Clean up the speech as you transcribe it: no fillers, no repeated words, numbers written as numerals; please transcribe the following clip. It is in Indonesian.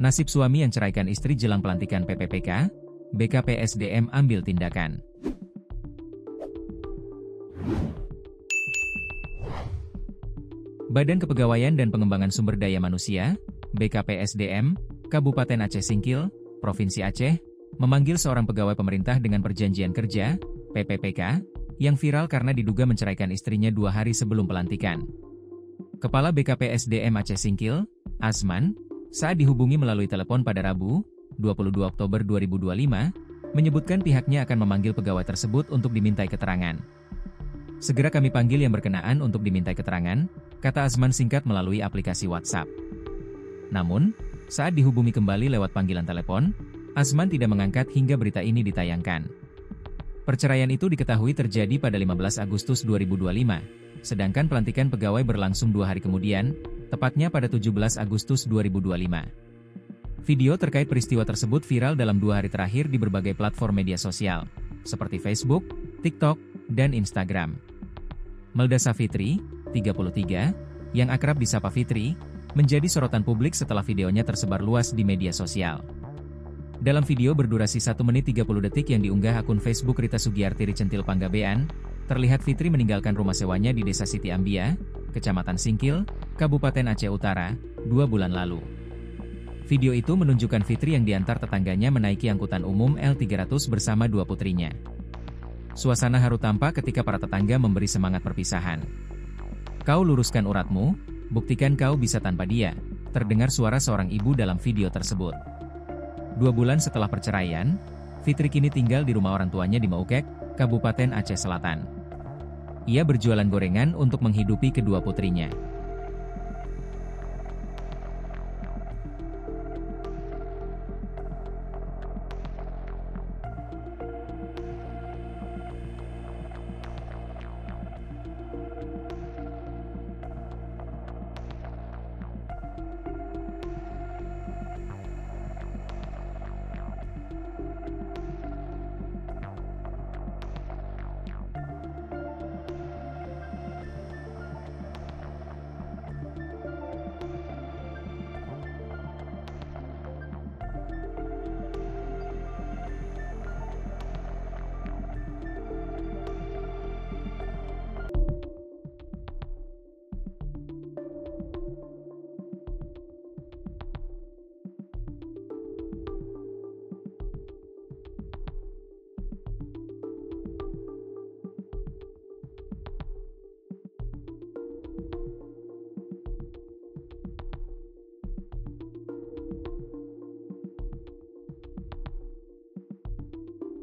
Nasib suami yang ceraikan istri jelang pelantikan PPPK, BKPSDM ambil tindakan. Badan Kepegawaian dan Pengembangan Sumber Daya Manusia, BKPSDM, Kabupaten Aceh Singkil, Provinsi Aceh, memanggil seorang pegawai pemerintah dengan perjanjian kerja, PPPK, yang viral karena diduga menceraikan istrinya 2 hari sebelum pelantikan. Kepala BKPSDM Aceh Singkil, Asman, saat dihubungi melalui telepon pada Rabu, 22 Oktober 2025, menyebutkan pihaknya akan memanggil pegawai tersebut untuk dimintai keterangan. Segera kami panggil yang berkenaan untuk dimintai keterangan, kata Asman singkat melalui aplikasi WhatsApp. Namun, saat dihubungi kembali lewat panggilan telepon, Asman tidak mengangkat hingga berita ini ditayangkan. Perceraian itu diketahui terjadi pada 15 Agustus 2025, sedangkan pelantikan pegawai berlangsung 2 hari kemudian, tepatnya pada 17 Agustus 2025. Video terkait peristiwa tersebut viral dalam 2 hari terakhir di berbagai platform media sosial, seperti Facebook, TikTok, dan Instagram. Melda Safitri, 33, yang akrab disapa Fitri, menjadi sorotan publik setelah videonya tersebar luas di media sosial. Dalam video berdurasi 1 menit 30 detik yang diunggah akun Facebook Rita Sugiyarti Ricentil Panggabean, terlihat Fitri meninggalkan rumah sewanya di Desa Siti Ambia, Kecamatan Singkil, Kabupaten Aceh Utara, 2 bulan lalu. Video itu menunjukkan Fitri yang diantar tetangganya menaiki angkutan umum L300 bersama 2 putrinya. Suasana haru tampak ketika para tetangga memberi semangat perpisahan. "Kau luruskan uratmu, buktikan kau bisa tanpa dia," terdengar suara seorang ibu dalam video tersebut. 2 bulan setelah perceraian, Fitri kini tinggal di rumah orang tuanya di Maukek, Kabupaten Aceh Selatan. Ia berjualan gorengan untuk menghidupi kedua putrinya.